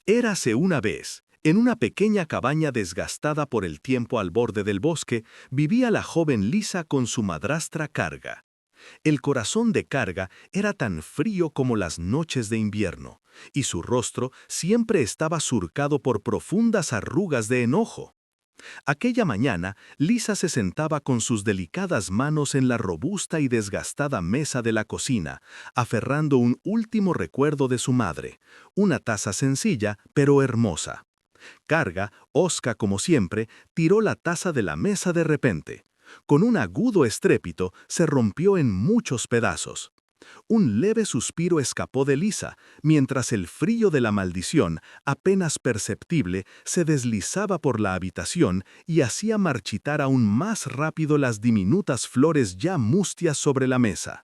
Érase una vez, en una pequeña cabaña desgastada por el tiempo al borde del bosque, vivía la joven Lisa con su madrastra Karga. El corazón de Karga era tan frío como las noches de invierno, y su rostro siempre estaba surcado por profundas arrugas de enojo. Aquella mañana, Lisa se sentaba con sus delicadas manos en la robusta y desgastada mesa de la cocina, aferrando un último recuerdo de su madre, una taza sencilla pero hermosa. Karga, hosca como siempre, tiró la taza de la mesa de repente. Con un agudo estrépito, se rompió en muchos pedazos. Un leve suspiro escapó de Lisa, mientras el frío de la maldición, apenas perceptible, se deslizaba por la habitación y hacía marchitar aún más rápido las diminutas flores ya mustias sobre la mesa.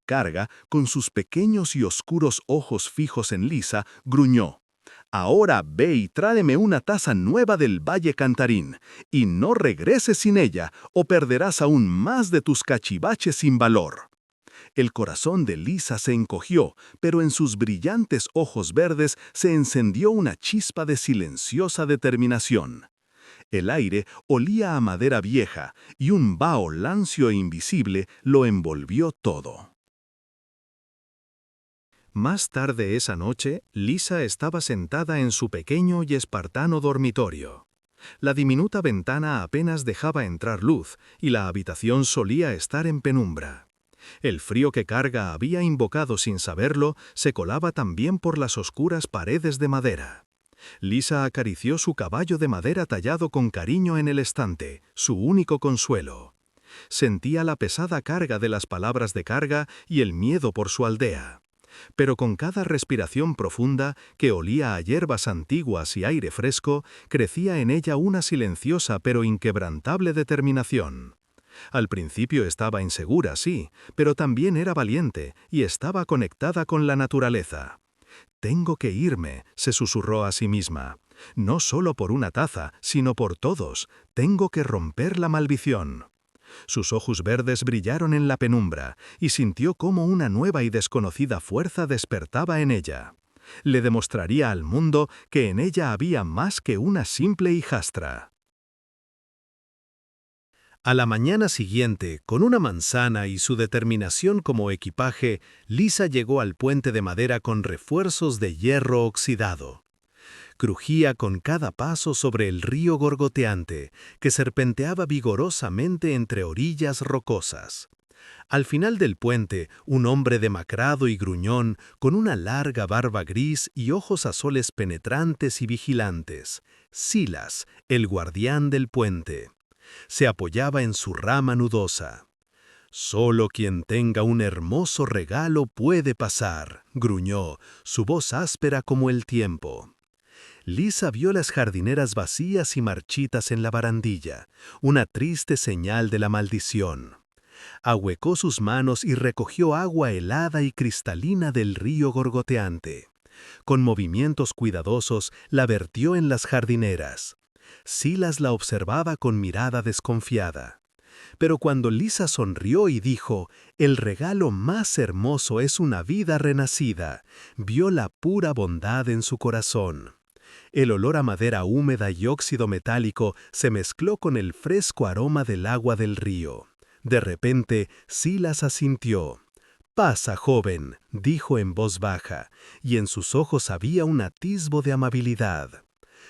Karga, con sus pequeños y oscuros ojos fijos en Lisa, gruñó: «Ahora ve y tráeme una taza nueva del Valle Cantarín, y no regreses sin ella, o perderás aún más de tus cachivaches sin valor». El corazón de Lisa se encogió, pero en sus brillantes ojos verdes se encendió una chispa de silenciosa determinación. El aire olía a madera vieja, y un vaho lancio e invisible lo envolvió todo. Más tarde esa noche, Lisa estaba sentada en su pequeño y espartano dormitorio. La diminuta ventana apenas dejaba entrar luz, y la habitación solía estar en penumbra. El frío que Karga había invocado sin saberlo se colaba también por las oscuras paredes de madera. Lisa acarició su caballo de madera tallado con cariño en el estante, su único consuelo. Sentía la pesada carga de las palabras de Karga y el miedo por su aldea. Pero con cada respiración profunda, que olía a hierbas antiguas y aire fresco, crecía en ella una silenciosa pero inquebrantable determinación. Al principio estaba insegura, sí, pero también era valiente y estaba conectada con la naturaleza. «Tengo que irme», se susurró a sí misma. «No solo por una taza, sino por todos. Tengo que romper la maldición». Sus ojos verdes brillaron en la penumbra y sintió cómo una nueva y desconocida fuerza despertaba en ella. Le demostraría al mundo que en ella había más que una simple hijastra. A la mañana siguiente, con una manzana y su determinación como equipaje, Lisa llegó al puente de madera con refuerzos de hierro oxidado. Crujía con cada paso sobre el río gorgoteante, que serpenteaba vigorosamente entre orillas rocosas. Al final del puente, un hombre demacrado y gruñón, con una larga barba gris y ojos azules penetrantes y vigilantes, Silas, el guardián del puente. Se apoyaba en su rama nudosa. «Solo quien tenga un hermoso regalo puede pasar», gruñó, su voz áspera como el tiempo. Lisa vio las jardineras vacías y marchitas en la barandilla, una triste señal de la maldición. Ahuecó sus manos y recogió agua helada y cristalina del río gorgoteante. Con movimientos cuidadosos la vertió en las jardineras. Silas la observaba con mirada desconfiada. Pero cuando Lisa sonrió y dijo: «El regalo más hermoso es una vida renacida», vio la pura bondad en su corazón. El olor a madera húmeda y óxido metálico se mezcló con el fresco aroma del agua del río. De repente, Silas asintió. «Pasa, joven», dijo en voz baja, y en sus ojos había un atisbo de amabilidad.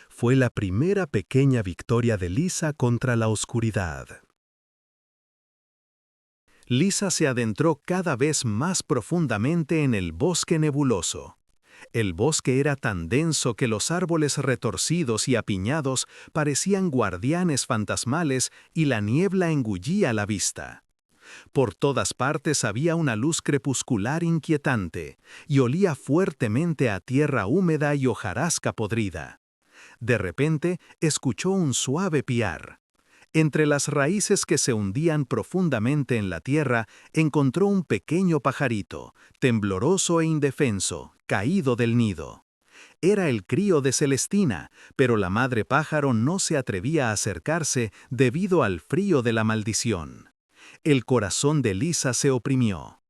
Fue la primera pequeña victoria de Lisa contra la oscuridad. Lisa se adentró cada vez más profundamente en el bosque nebuloso. El bosque era tan denso que los árboles retorcidos y apiñados parecían guardianes fantasmales y la niebla engullía la vista. Por todas partes había una luz crepuscular inquietante y olía fuertemente a tierra húmeda y hojarasca podrida. De repente escuchó un suave piar. Entre las raíces que se hundían profundamente en la tierra, encontró un pequeño pajarito, tembloroso e indefenso, caído del nido. Era el crío de Celestina, pero la madre pájaro no se atrevía a acercarse debido al frío de la maldición. El corazón de Lisa se oprimió.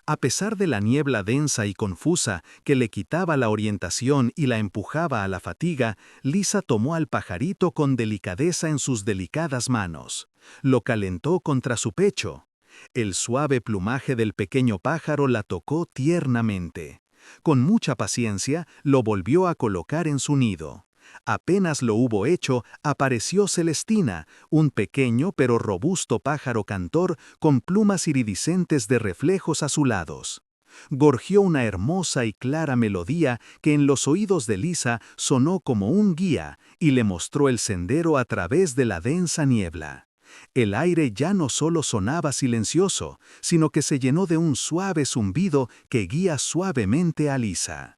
A pesar de la niebla densa y confusa que le quitaba la orientación y la empujaba a la fatiga, Lisa tomó al pajarito con delicadeza en sus delicadas manos. Lo calentó contra su pecho. El suave plumaje del pequeño pájaro la tocó tiernamente. Con mucha paciencia, lo volvió a colocar en su nido. Apenas lo hubo hecho, apareció Celestina, un pequeño pero robusto pájaro cantor con plumas iridiscentes de reflejos azulados. Gorgió una hermosa y clara melodía que en los oídos de Lisa sonó como un guía y le mostró el sendero a través de la densa niebla. El aire ya no solo sonaba silencioso, sino que se llenó de un suave zumbido que guía suavemente a Lisa.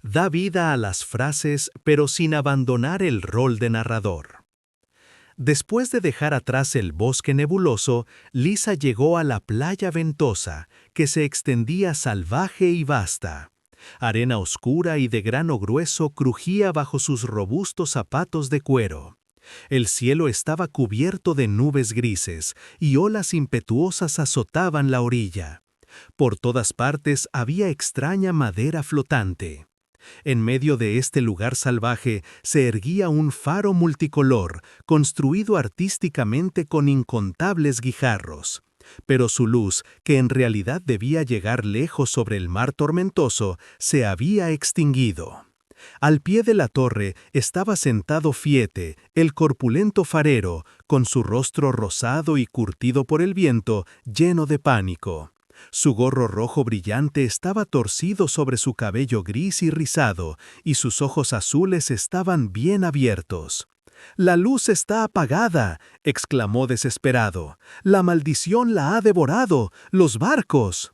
Da vida a las frases, pero sin abandonar el rol de narrador. Después de dejar atrás el bosque nebuloso, Lisa llegó a la playa ventosa, que se extendía salvaje y vasta. Arena oscura y de grano grueso crujía bajo sus robustos zapatos de cuero. El cielo estaba cubierto de nubes grises, y olas impetuosas azotaban la orilla. Por todas partes había extraña madera flotante. En medio de este lugar salvaje se erguía un faro multicolor, construido artísticamente con incontables guijarros. Pero su luz, que en realidad debía llegar lejos sobre el mar tormentoso, se había extinguido. Al pie de la torre estaba sentado Fiete, el corpulento farero, con su rostro rosado y curtido por el viento, lleno de pánico. Su gorro rojo brillante estaba torcido sobre su cabello gris y rizado, y sus ojos azules estaban bien abiertos. «¡La luz está apagada!», exclamó desesperado. «¡La maldición la ha devorado! ¡Los barcos!».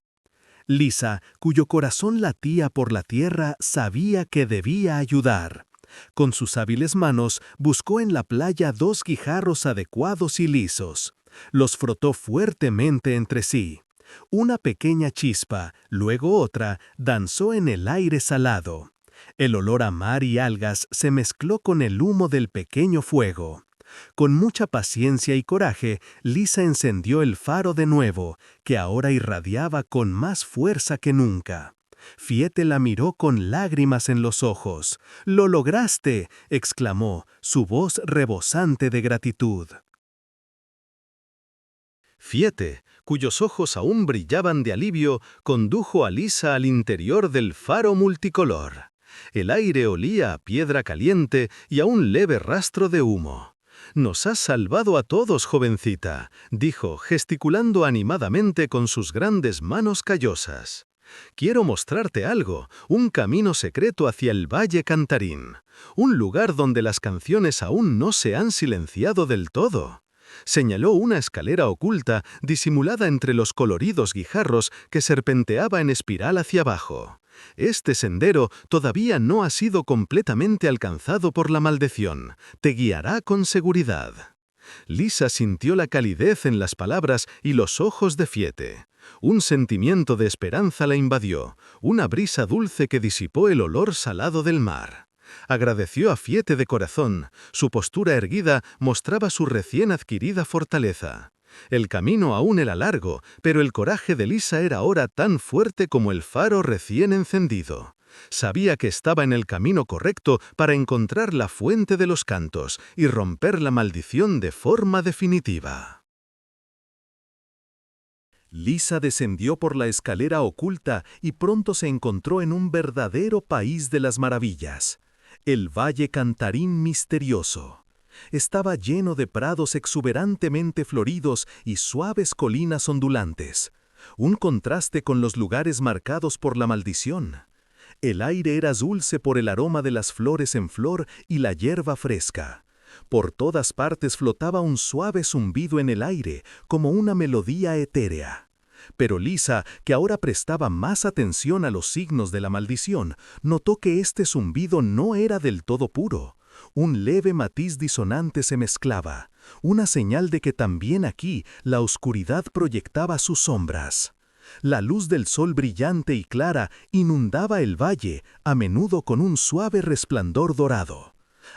Lisa, cuyo corazón latía por la tierra, sabía que debía ayudar. Con sus hábiles manos buscó en la playa 2 guijarros adecuados y lisos. Los frotó fuertemente entre sí. Una pequeña chispa, luego otra, danzó en el aire salado. El olor a mar y algas se mezcló con el humo del pequeño fuego. Con mucha paciencia y coraje, Lisa encendió el faro de nuevo, que ahora irradiaba con más fuerza que nunca. Fiete la miró con lágrimas en los ojos. «¡Lo lograste!», exclamó, su voz rebosante de gratitud. Fiete, cuyos ojos aún brillaban de alivio, condujo a Lisa al interior del faro multicolor. El aire olía a piedra caliente y a un leve rastro de humo. «Nos has salvado a todos, jovencita», dijo, gesticulando animadamente con sus grandes manos callosas. «Quiero mostrarte algo, un camino secreto hacia el Valle Cantarín, un lugar donde las canciones aún no se han silenciado del todo». Señaló una escalera oculta disimulada entre los coloridos guijarros que serpenteaba en espiral hacia abajo. «Este sendero todavía no ha sido completamente alcanzado por la maldición. Te guiará con seguridad». Lisa sintió la calidez en las palabras y los ojos de Fiete. Un sentimiento de esperanza la invadió, una brisa dulce que disipó el olor salado del mar. Agradeció a Fiete de corazón. Su postura erguida mostraba su recién adquirida fortaleza. El camino aún era largo, pero el coraje de Lisa era ahora tan fuerte como el faro recién encendido. Sabía que estaba en el camino correcto para encontrar la fuente de los cantos y romper la maldición de forma definitiva. Lisa descendió por la escalera oculta y pronto se encontró en un verdadero país de las maravillas. El Valle Cantarín misterioso. Estaba lleno de prados exuberantemente floridos y suaves colinas ondulantes. Un contraste con los lugares marcados por la maldición. El aire era dulce por el aroma de las flores en flor y la hierba fresca. Por todas partes flotaba un suave zumbido en el aire, como una melodía etérea. Pero Lisa, que ahora prestaba más atención a los signos de la maldición, notó que este zumbido no era del todo puro. Un leve matiz disonante se mezclaba, una señal de que también aquí la oscuridad proyectaba sus sombras. La luz del sol brillante y clara inundaba el valle, a menudo con un suave resplandor dorado.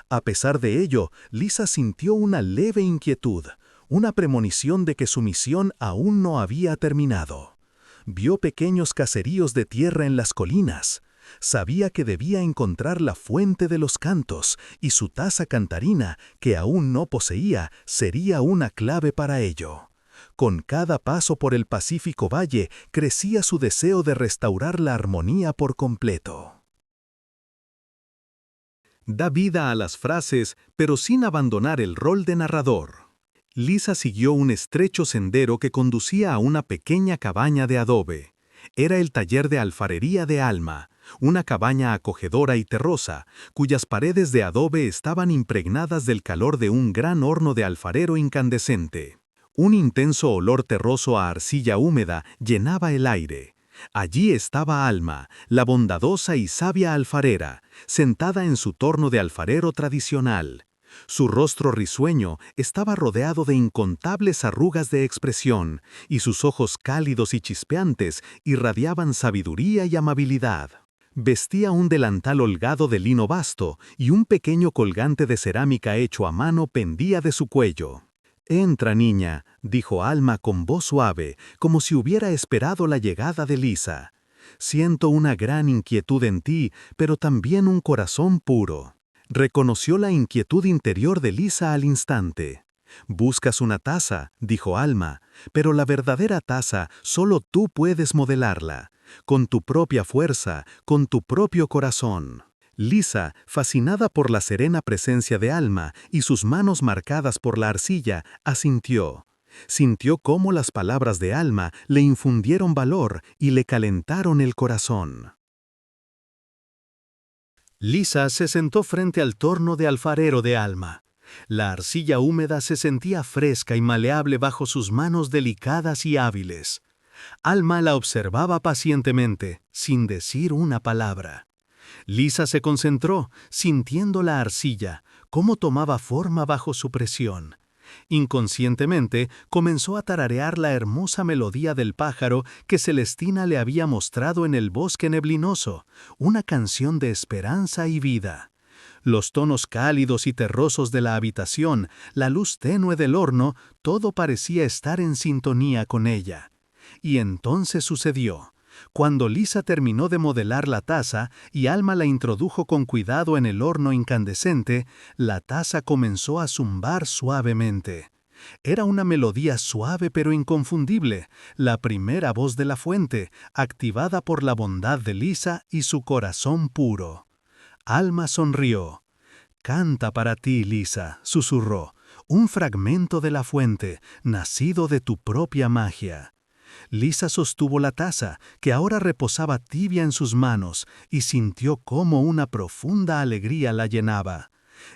A pesar de ello, Lisa sintió una leve inquietud, una premonición de que su misión aún no había terminado. Vio pequeños caseríos de tierra en las colinas. Sabía que debía encontrar la fuente de los cantos, y su taza cantarina, que aún no poseía, sería una clave para ello. Con cada paso por el pacífico valle, crecía su deseo de restaurar la armonía por completo. Da vida a las frases, pero sin abandonar el rol de narrador. Lisa siguió un estrecho sendero que conducía a una pequeña cabaña de adobe. Era el taller de alfarería de Alma, una cabaña acogedora y terrosa, cuyas paredes de adobe estaban impregnadas del calor de un gran horno de alfarero incandescente. Un intenso olor terroso a arcilla húmeda llenaba el aire. Allí estaba Alma, la bondadosa y sabia alfarera, sentada en su torno de alfarero tradicional. Su rostro risueño estaba rodeado de incontables arrugas de expresión, y sus ojos cálidos y chispeantes irradiaban sabiduría y amabilidad. Vestía un delantal holgado de lino basto, y un pequeño colgante de cerámica hecho a mano pendía de su cuello. «Entra, niña», dijo Alma con voz suave, como si hubiera esperado la llegada de Lisa. «Siento una gran inquietud en ti, pero también un corazón puro». Reconoció la inquietud interior de Lisa al instante. «Buscas una taza», dijo Alma, «pero la verdadera taza solo tú puedes modelarla, con tu propia fuerza, con tu propio corazón». Lisa, fascinada por la serena presencia de Alma y sus manos marcadas por la arcilla, asintió. Sintió cómo las palabras de Alma le infundieron valor y le calentaron el corazón. Lisa se sentó frente al torno de alfarero de Alma. La arcilla húmeda se sentía fresca y maleable bajo sus manos delicadas y hábiles. Alma la observaba pacientemente, sin decir una palabra. Lisa se concentró, sintiendo la arcilla, cómo tomaba forma bajo su presión. Inconscientemente, comenzó a tararear la hermosa melodía del pájaro que Celestina le había mostrado en el bosque neblinoso, una canción de esperanza y vida. Los tonos cálidos y terrosos de la habitación, la luz tenue del horno, todo parecía estar en sintonía con ella. Y entonces sucedió. Cuando Lisa terminó de modelar la taza y Alma la introdujo con cuidado en el horno incandescente, la taza comenzó a zumbar suavemente. Era una melodía suave pero inconfundible, la primera voz de la fuente, activada por la bondad de Lisa y su corazón puro. Alma sonrió. «Canta para ti, Lisa», susurró, «un fragmento de la fuente, nacido de tu propia magia». Lisa sostuvo la taza, que ahora reposaba tibia en sus manos, y sintió cómo una profunda alegría la llenaba.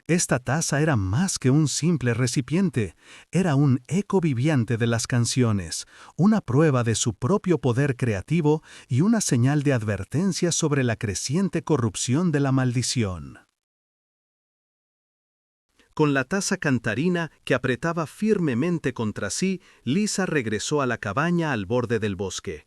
Esta taza era más que un simple recipiente, era un eco viviente de las canciones, una prueba de su propio poder creativo y una señal de advertencia sobre la creciente corrupción de la maldición. Con la taza cantarina que apretaba firmemente contra sí, Lisa regresó a la cabaña al borde del bosque.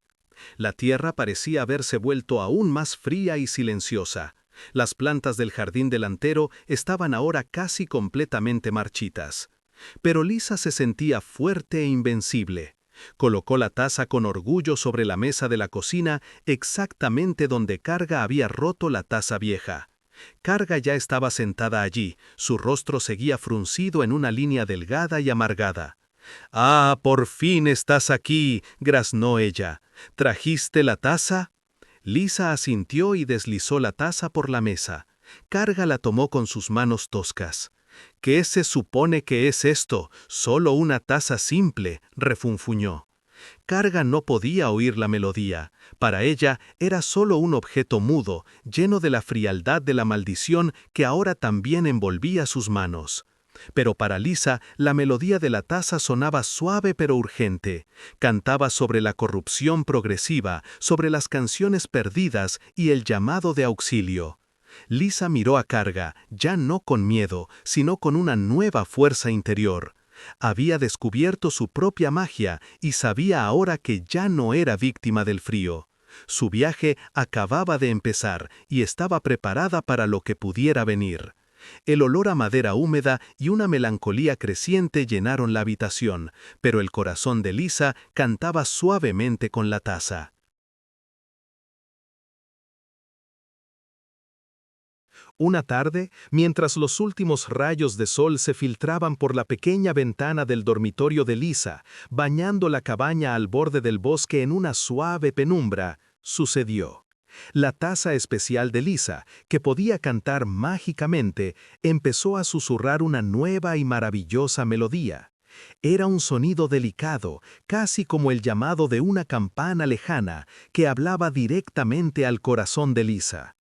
La tierra parecía haberse vuelto aún más fría y silenciosa. Las plantas del jardín delantero estaban ahora casi completamente marchitas. Pero Lisa se sentía fuerte e invencible. Colocó la taza con orgullo sobre la mesa de la cocina, exactamente donde Karga había roto la taza vieja. Karga ya estaba sentada allí, su rostro seguía fruncido en una línea delgada y amargada. «¡Ah, por fin estás aquí!», graznó ella. «¿Trajiste la taza?». Lisa asintió y deslizó la taza por la mesa. Karga la tomó con sus manos toscas. «¿Qué se supone que es esto? Solo una taza simple», refunfuñó. Karga no podía oír la melodía. Para ella era solo un objeto mudo, lleno de la frialdad de la maldición que ahora también envolvía sus manos. Pero para Lisa, la melodía de la taza sonaba suave pero urgente. Cantaba sobre la corrupción progresiva, sobre las canciones perdidas y el llamado de auxilio. Lisa miró a Karga, ya no con miedo, sino con una nueva fuerza interior. Había descubierto su propia magia y sabía ahora que ya no era víctima del frío. Su viaje acababa de empezar y estaba preparada para lo que pudiera venir. El olor a madera húmeda y una melancolía creciente llenaron la habitación, pero el corazón de Lisa cantaba suavemente con la taza. Una tarde, mientras los últimos rayos de sol se filtraban por la pequeña ventana del dormitorio de Lisa, bañando la cabaña al borde del bosque en una suave penumbra, sucedió. La taza especial de Lisa, que podía cantar mágicamente, empezó a susurrar una nueva y maravillosa melodía. Era un sonido delicado, casi como el llamado de una campana lejana, que hablaba directamente al corazón de Lisa.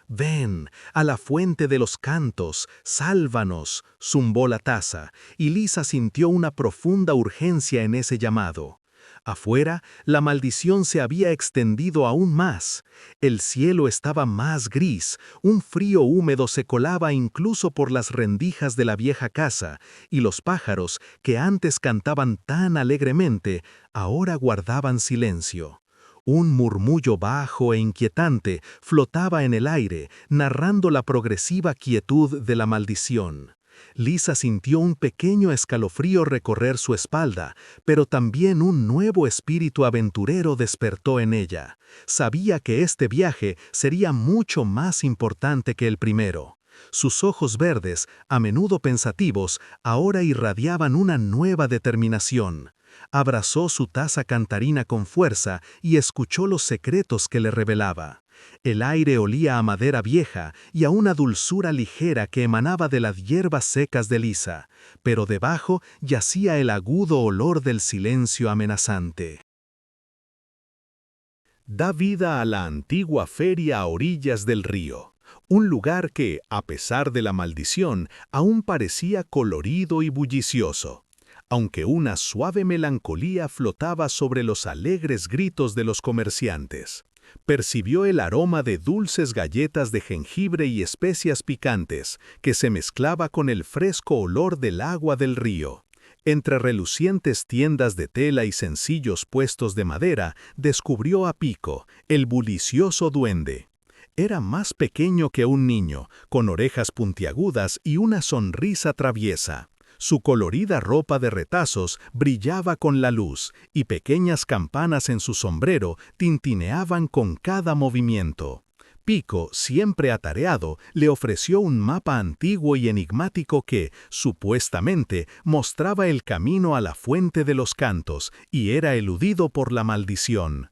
«Ven, a la fuente de los cantos, sálvanos», zumbó la taza, y Lisa sintió una profunda urgencia en ese llamado. Afuera, la maldición se había extendido aún más. El cielo estaba más gris, un frío húmedo se colaba incluso por las rendijas de la vieja casa, y los pájaros, que antes cantaban tan alegremente, ahora guardaban silencio. Un murmullo bajo e inquietante flotaba en el aire, narrando la progresiva quietud de la maldición. Lisa sintió un pequeño escalofrío recorrer su espalda, pero también un nuevo espíritu aventurero despertó en ella. Sabía que este viaje sería mucho más importante que el primero. Sus ojos verdes, a menudo pensativos, ahora irradiaban una nueva determinación. Abrazó su taza cantarina con fuerza y escuchó los secretos que le revelaba. El aire olía a madera vieja y a una dulzura ligera que emanaba de las hierbas secas de Lisa, pero debajo yacía el agudo olor del silencio amenazante. Da vida a la antigua feria a orillas del río, un lugar que, a pesar de la maldición, aún parecía colorido y bullicioso, aunque una suave melancolía flotaba sobre los alegres gritos de los comerciantes. Percibió el aroma de dulces galletas de jengibre y especias picantes, que se mezclaba con el fresco olor del agua del río. Entre relucientes tiendas de tela y sencillos puestos de madera, descubrió a Pico, el bullicioso duende. Era más pequeño que un niño, con orejas puntiagudas y una sonrisa traviesa. Su colorida ropa de retazos brillaba con la luz, y pequeñas campanas en su sombrero tintineaban con cada movimiento. Pico, siempre atareado, le ofreció un mapa antiguo y enigmático que, supuestamente, mostraba el camino a la fuente de los cantos, y era eludido por la maldición.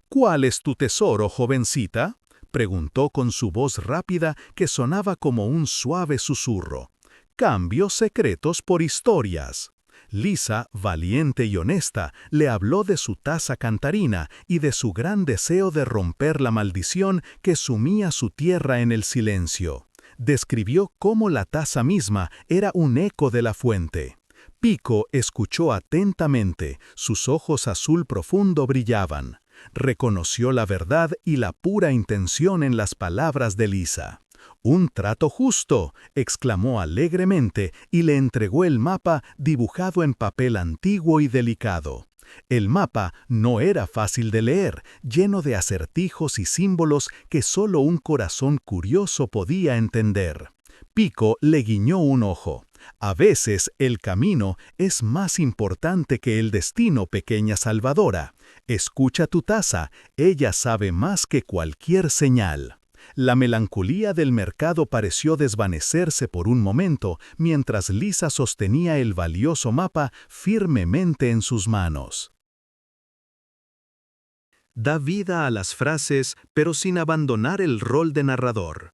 «¿Cuál es tu tesoro, jovencita?», preguntó con su voz rápida que sonaba como un suave susurro. «Cambio secretos por historias». Lisa, valiente y honesta, le habló de su taza cantarina y de su gran deseo de romper la maldición que sumía su tierra en el silencio. Describió cómo la taza misma era un eco de la fuente. Pico escuchó atentamente, sus ojos azul profundo brillaban. Reconoció la verdad y la pura intención en las palabras de Lisa. «Un trato justo», exclamó alegremente y le entregó el mapa dibujado en papel antiguo y delicado. El mapa no era fácil de leer, lleno de acertijos y símbolos que solo un corazón curioso podía entender. Pico le guiñó un ojo. «A veces el camino es más importante que el destino, pequeña salvadora. Escucha tu taza, ella sabe más que cualquier señal». La melancolía del mercado pareció desvanecerse por un momento mientras Lisa sostenía el valioso mapa firmemente en sus manos. Da vida a las frases, pero sin abandonar el rol de narrador.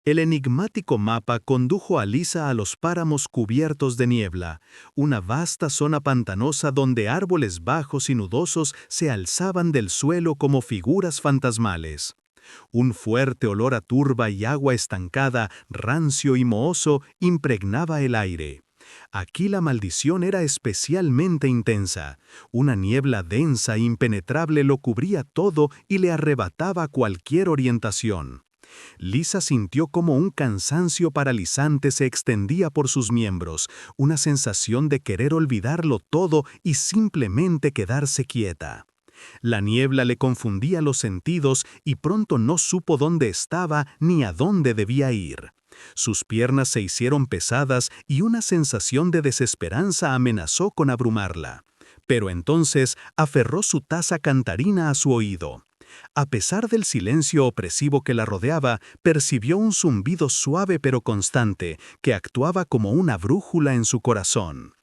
El enigmático mapa condujo a Lisa a los páramos cubiertos de niebla, una vasta zona pantanosa donde árboles bajos y nudosos se alzaban del suelo como figuras fantasmales. Un fuerte olor a turba y agua estancada, rancio y mohoso, impregnaba el aire. Aquí la maldición era especialmente intensa. Una niebla densa e impenetrable lo cubría todo y le arrebataba cualquier orientación. Lisa sintió como un cansancio paralizante se extendía por sus miembros, una sensación de querer olvidarlo todo y simplemente quedarse quieta. La niebla le confundía los sentidos y pronto no supo dónde estaba ni a dónde debía ir. Sus piernas se hicieron pesadas y una sensación de desesperanza amenazó con abrumarla. Pero entonces aferró su taza cantarina a su oído. A pesar del silencio opresivo que la rodeaba, percibió un zumbido suave pero constante, que actuaba como una brújula en su corazón.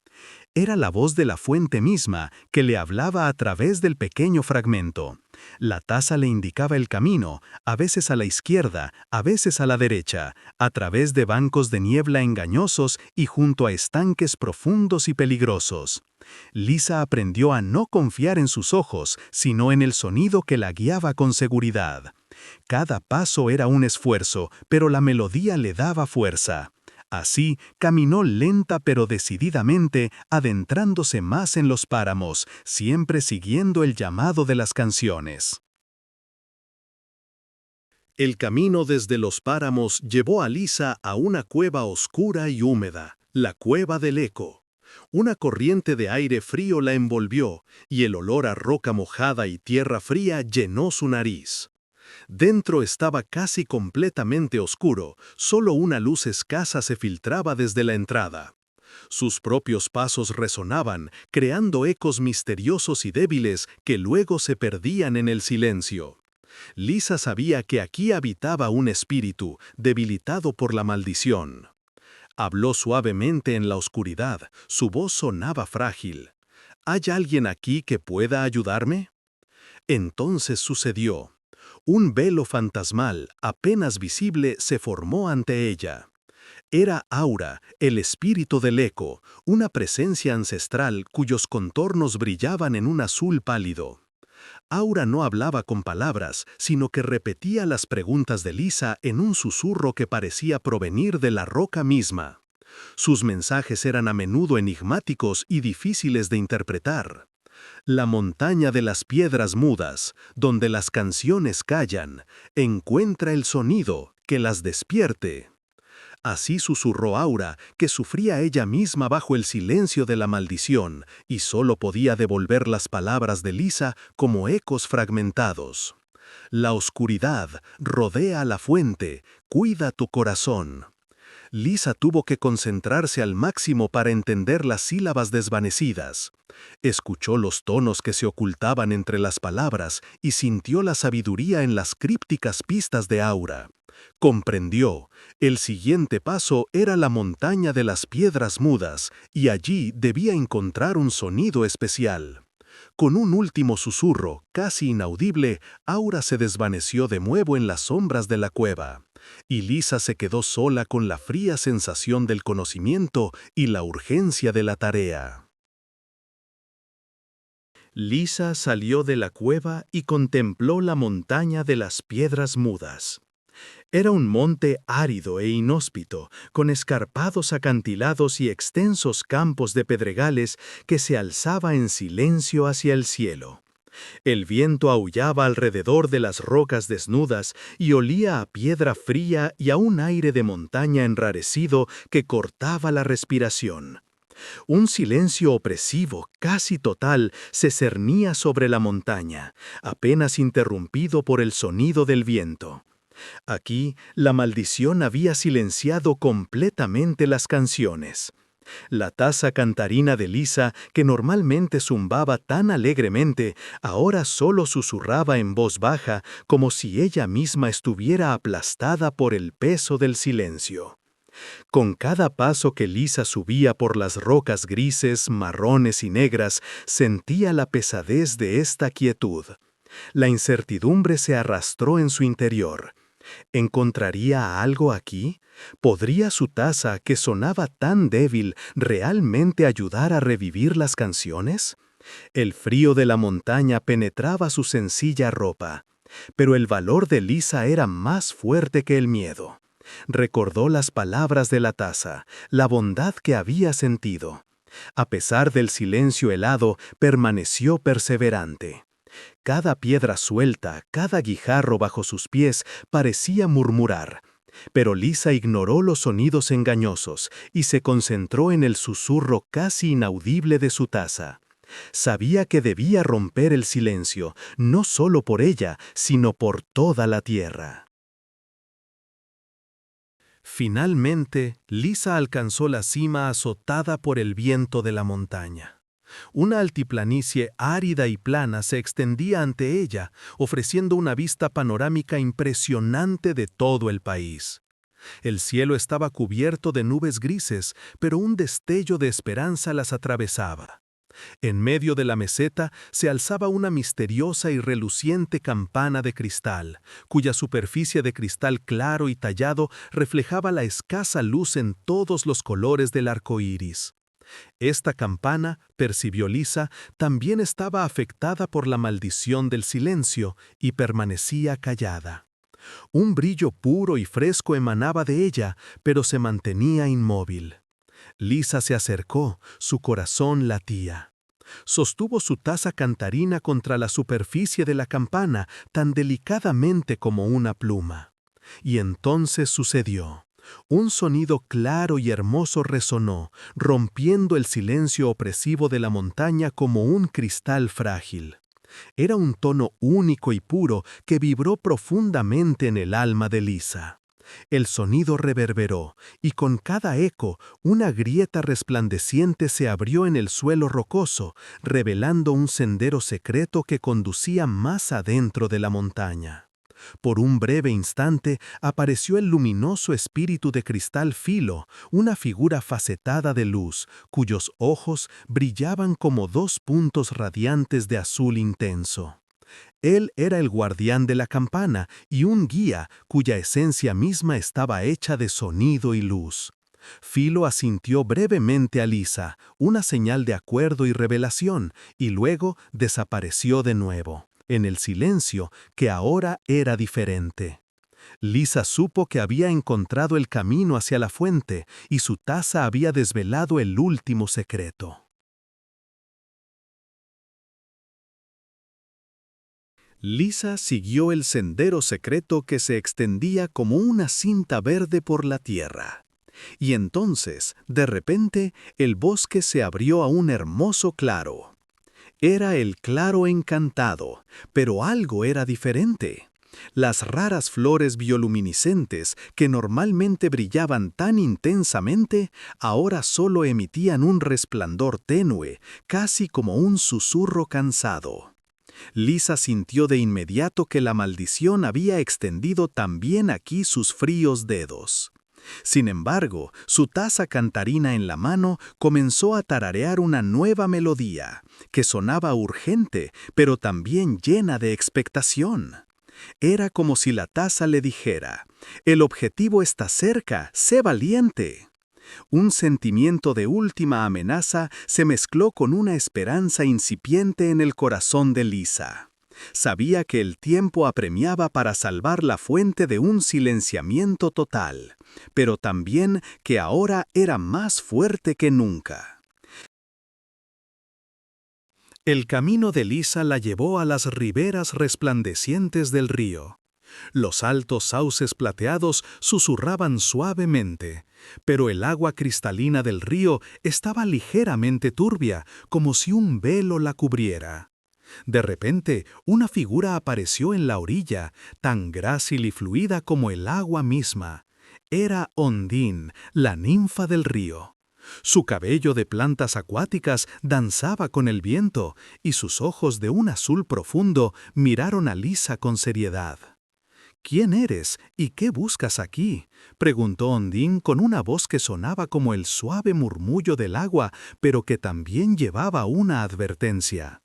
Era la voz de la fuente misma que le hablaba a través del pequeño fragmento. La taza le indicaba el camino, a veces a la izquierda, a veces a la derecha, a través de bancos de niebla engañosos y junto a estanques profundos y peligrosos. Lisa aprendió a no confiar en sus ojos, sino en el sonido que la guiaba con seguridad. Cada paso era un esfuerzo, pero la melodía le daba fuerza. Así, caminó lenta pero decididamente, adentrándose más en los páramos, siempre siguiendo el llamado de las canciones. El camino desde los páramos llevó a Lisa a una cueva oscura y húmeda, la Cueva del Eco. Una corriente de aire frío la envolvió, y el olor a roca mojada y tierra fría llenó su nariz. Dentro estaba casi completamente oscuro, solo una luz escasa se filtraba desde la entrada. Sus propios pasos resonaban, creando ecos misteriosos y débiles que luego se perdían en el silencio. Lisa sabía que aquí habitaba un espíritu, debilitado por la maldición. Habló suavemente en la oscuridad, su voz sonaba frágil. ¿Hay alguien aquí que pueda ayudarme? Entonces sucedió. Un velo fantasmal, apenas visible, se formó ante ella. Era Aura, el espíritu del eco, una presencia ancestral cuyos contornos brillaban en un azul pálido. Aura no hablaba con palabras, sino que repetía las preguntas de Lisa en un susurro que parecía provenir de la roca misma. Sus mensajes eran a menudo enigmáticos y difíciles de interpretar. La montaña de las piedras mudas, donde las canciones callan, encuentra el sonido que las despierte. Así susurró Aura, que sufría ella misma bajo el silencio de la maldición, y solo podía devolver las palabras de Lisa como ecos fragmentados. La oscuridad rodea la fuente, cuida tu corazón. Lisa tuvo que concentrarse al máximo para entender las sílabas desvanecidas. Escuchó los tonos que se ocultaban entre las palabras y sintió la sabiduría en las crípticas pistas de Aura. Comprendió, el siguiente paso era la montaña de las piedras mudas, y allí debía encontrar un sonido especial. Con un último susurro, casi inaudible, Aura se desvaneció de nuevo en las sombras de la cueva, y Lisa se quedó sola con la fría sensación del conocimiento y la urgencia de la tarea. Lisa salió de la cueva y contempló la montaña de las piedras mudas. Era un monte árido e inhóspito, con escarpados acantilados y extensos campos de pedregales que se alzaba en silencio hacia el cielo. El viento aullaba alrededor de las rocas desnudas y olía a piedra fría y a un aire de montaña enrarecido que cortaba la respiración. Un silencio opresivo, casi total, se cernía sobre la montaña, apenas interrumpido por el sonido del viento. Aquí, la maldición había silenciado completamente las canciones. La taza cantarina de Lisa, que normalmente zumbaba tan alegremente, ahora solo susurraba en voz baja, como si ella misma estuviera aplastada por el peso del silencio. Con cada paso que Lisa subía por las rocas grises, marrones y negras, sentía la pesadez de esta quietud. La incertidumbre se arrastró en su interior. ¿Encontraría algo aquí? ¿Podría su taza, que sonaba tan débil, realmente ayudar a revivir las canciones? El frío de la montaña penetraba su sencilla ropa, pero el valor de Lisa era más fuerte que el miedo. Recordó las palabras de la taza, la bondad que había sentido. A pesar del silencio helado, permaneció perseverante. Cada piedra suelta, cada guijarro bajo sus pies parecía murmurar. Pero Lisa ignoró los sonidos engañosos y se concentró en el susurro casi inaudible de su taza. Sabía que debía romper el silencio, no solo por ella, sino por toda la tierra. Finalmente, Lisa alcanzó la cima azotada por el viento de la montaña. Una altiplanicie árida y plana se extendía ante ella, ofreciendo una vista panorámica impresionante de todo el país. El cielo estaba cubierto de nubes grises, pero un destello de esperanza las atravesaba. En medio de la meseta se alzaba una misteriosa y reluciente campana de cristal, cuya superficie de cristal claro y tallado reflejaba la escasa luz en todos los colores del arco iris. Esta campana, percibió Lisa, también estaba afectada por la maldición del silencio y permanecía callada. Un brillo puro y fresco emanaba de ella, pero se mantenía inmóvil. Lisa se acercó, su corazón latía. Sostuvo su taza cantarina contra la superficie de la campana, tan delicadamente como una pluma. Y entonces sucedió. Un sonido claro y hermoso resonó, rompiendo el silencio opresivo de la montaña como un cristal frágil. Era un tono único y puro que vibró profundamente en el alma de Lisa. El sonido reverberó, y con cada eco, una grieta resplandeciente se abrió en el suelo rocoso, revelando un sendero secreto que conducía más adentro de la montaña. Por un breve instante apareció el luminoso espíritu de cristal Filo, una figura facetada de luz, cuyos ojos brillaban como dos puntos radiantes de azul intenso. Él era el guardián de la campana y un guía cuya esencia misma estaba hecha de sonido y luz. Filo asintió brevemente a Lisa, una señal de acuerdo y revelación, y luego desapareció de nuevo, en el silencio que ahora era diferente. Lisa supo que había encontrado el camino hacia la fuente y su taza había desvelado el último secreto. Lisa siguió el sendero secreto que se extendía como una cinta verde por la tierra. Y entonces, de repente, el bosque se abrió a un hermoso claro. Era el claro encantado, pero algo era diferente. Las raras flores bioluminiscentes, que normalmente brillaban tan intensamente, ahora solo emitían un resplandor tenue, casi como un susurro cansado. Lisa sintió de inmediato que la maldición había extendido también aquí sus fríos dedos. Sin embargo, su taza cantarina en la mano comenzó a tararear una nueva melodía, que sonaba urgente, pero también llena de expectación. Era como si la taza le dijera: «El objetivo está cerca, sé valiente». Un sentimiento de última amenaza se mezcló con una esperanza incipiente en el corazón de Lisa. Sabía que el tiempo apremiaba para salvar la fuente de un silenciamiento total, pero también que ahora era más fuerte que nunca. El camino de Lisa la llevó a las riberas resplandecientes del río. Los altos sauces plateados susurraban suavemente, pero el agua cristalina del río estaba ligeramente turbia, como si un velo la cubriera. De repente, una figura apareció en la orilla, tan grácil y fluida como el agua misma. Era Ondine, la ninfa del río. Su cabello de plantas acuáticas danzaba con el viento, y sus ojos de un azul profundo miraron a Lisa con seriedad. «¿Quién eres y qué buscas aquí?», preguntó Ondine con una voz que sonaba como el suave murmullo del agua, pero que también llevaba una advertencia.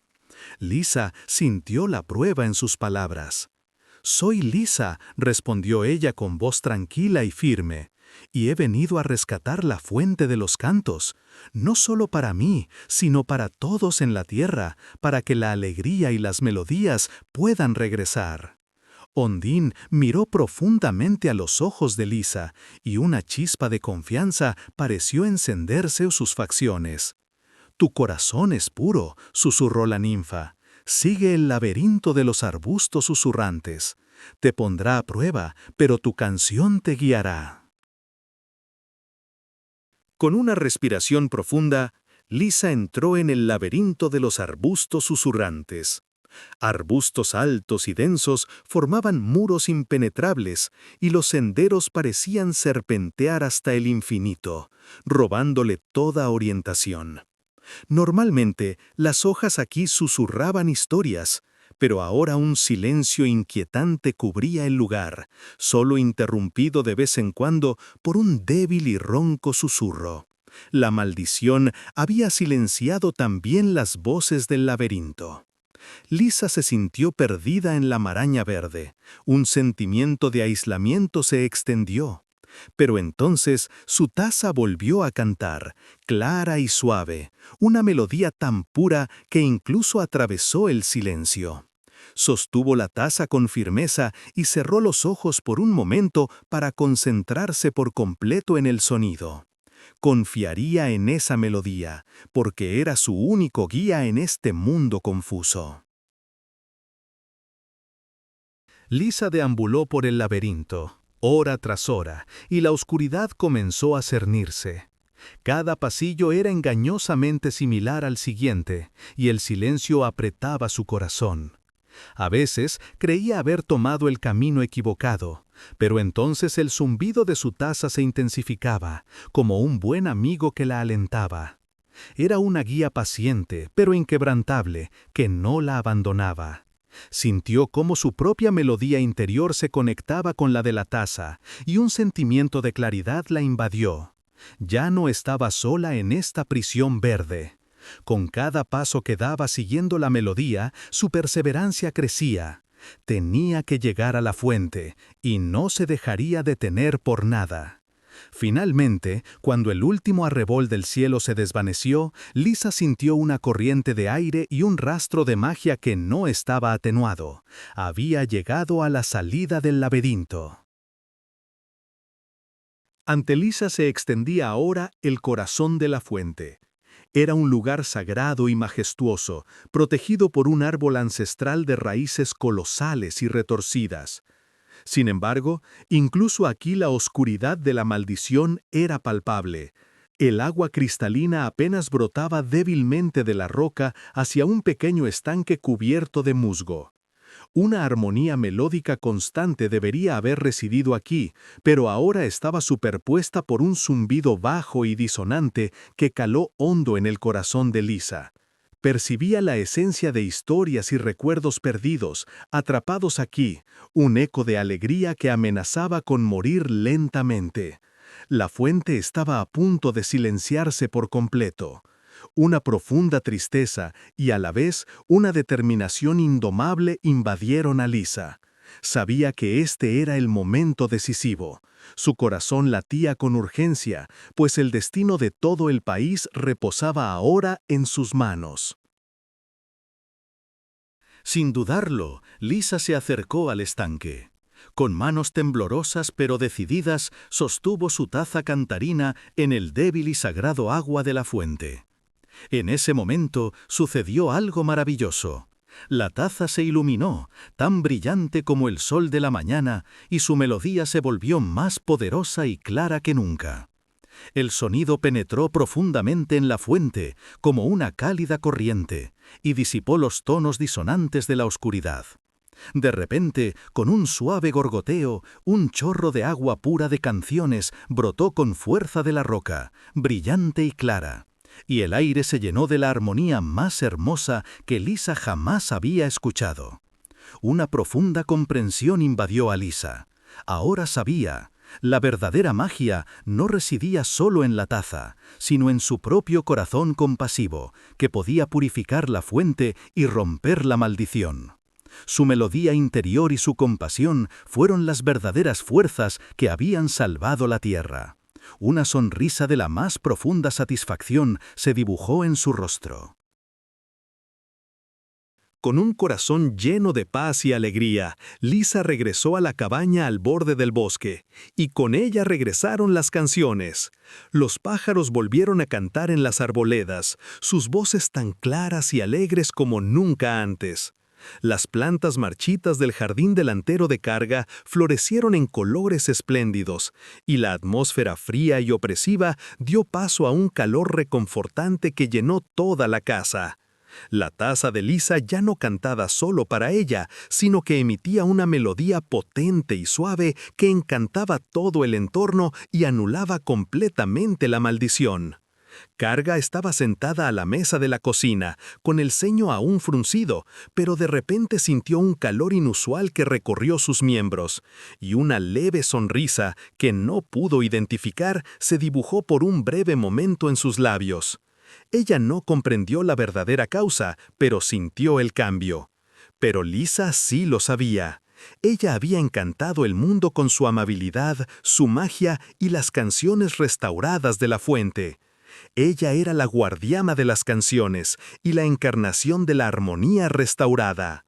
Lisa sintió la prueba en sus palabras. «Soy Lisa», respondió ella con voz tranquila y firme, «y he venido a rescatar la fuente de los cantos, no solo para mí, sino para todos en la tierra, para que la alegría y las melodías puedan regresar». Ondine miró profundamente a los ojos de Lisa, y una chispa de confianza pareció encenderse en sus facciones. «Tu corazón es puro», susurró la ninfa. «Sigue el laberinto de los arbustos susurrantes. Te pondrá a prueba, pero tu canción te guiará». Con una respiración profunda, Lisa entró en el laberinto de los arbustos susurrantes. Arbustos altos y densos formaban muros impenetrables, y los senderos parecían serpentear hasta el infinito, robándole toda orientación. Normalmente, las hojas aquí susurraban historias, pero ahora un silencio inquietante cubría el lugar, solo interrumpido de vez en cuando por un débil y ronco susurro. La maldición había silenciado también las voces del laberinto. Lisa se sintió perdida en la maraña verde. Un sentimiento de aislamiento se extendió. Pero entonces su taza volvió a cantar, clara y suave, una melodía tan pura que incluso atravesó el silencio. Sostuvo la taza con firmeza y cerró los ojos por un momento para concentrarse por completo en el sonido. Confiaría en esa melodía, porque era su único guía en este mundo confuso. Lisa deambuló por el laberinto, hora tras hora, y la oscuridad comenzó a cernirse. Cada pasillo era engañosamente similar al siguiente, y el silencio apretaba su corazón. A veces creía haber tomado el camino equivocado, pero entonces el zumbido de su taza se intensificaba, como un buen amigo que la alentaba. Era una guía paciente, pero inquebrantable, que no la abandonaba. Sintió cómo su propia melodía interior se conectaba con la de la taza, y un sentimiento de claridad la invadió. Ya no estaba sola en esta prisión verde. Con cada paso que daba siguiendo la melodía, su perseverancia crecía. Tenía que llegar a la fuente, y no se dejaría detener por nada. Finalmente, cuando el último arrebol del cielo se desvaneció, Lisa sintió una corriente de aire y un rastro de magia que no estaba atenuado. Había llegado a la salida del laberinto. Ante Lisa se extendía ahora el corazón de la fuente. Era un lugar sagrado y majestuoso, protegido por un árbol ancestral de raíces colosales y retorcidas. Sin embargo, incluso aquí la oscuridad de la maldición era palpable. El agua cristalina apenas brotaba débilmente de la roca hacia un pequeño estanque cubierto de musgo. Una armonía melódica constante debería haber residido aquí, pero ahora estaba superpuesta por un zumbido bajo y disonante que caló hondo en el corazón de Lisa. Percibía la esencia de historias y recuerdos perdidos, atrapados aquí, un eco de alegría que amenazaba con morir lentamente. La fuente estaba a punto de silenciarse por completo. Una profunda tristeza y a la vez una determinación indomable invadieron a Lisa. Sabía que este era el momento decisivo. Su corazón latía con urgencia, pues el destino de todo el país reposaba ahora en sus manos. Sin dudarlo, Lisa se acercó al estanque. Con manos temblorosas pero decididas, sostuvo su taza cantarina en el débil y sagrado agua de la fuente. En ese momento sucedió algo maravilloso. La taza se iluminó, tan brillante como el sol de la mañana, y su melodía se volvió más poderosa y clara que nunca. El sonido penetró profundamente en la fuente, como una cálida corriente, y disipó los tonos disonantes de la oscuridad. De repente, con un suave gorgoteo, un chorro de agua pura de canciones brotó con fuerza de la roca, brillante y clara, y el aire se llenó de la armonía más hermosa que Lisa jamás había escuchado. Una profunda comprensión invadió a Lisa. Ahora sabía. La verdadera magia no residía solo en la taza, sino en su propio corazón compasivo, que podía purificar la fuente y romper la maldición. Su melodía interior y su compasión fueron las verdaderas fuerzas que habían salvado la tierra. Una sonrisa de la más profunda satisfacción se dibujó en su rostro. Con un corazón lleno de paz y alegría, Lisa regresó a la cabaña al borde del bosque, y con ella regresaron las canciones. Los pájaros volvieron a cantar en las arboledas, sus voces tan claras y alegres como nunca antes. Las plantas marchitas del jardín delantero de carga florecieron en colores espléndidos, y la atmósfera fría y opresiva dio paso a un calor reconfortante que llenó toda la casa. La taza de Lisa ya no cantaba solo para ella, sino que emitía una melodía potente y suave que encantaba todo el entorno y anulaba completamente la maldición. Karga estaba sentada a la mesa de la cocina, con el ceño aún fruncido, pero de repente sintió un calor inusual que recorrió sus miembros, y una leve sonrisa que no pudo identificar se dibujó por un breve momento en sus labios. Ella no comprendió la verdadera causa, pero sintió el cambio. Pero Lisa sí lo sabía. Ella había encantado el mundo con su amabilidad, su magia y las canciones restauradas de la fuente. Ella era la guardiana de las canciones y la encarnación de la armonía restaurada.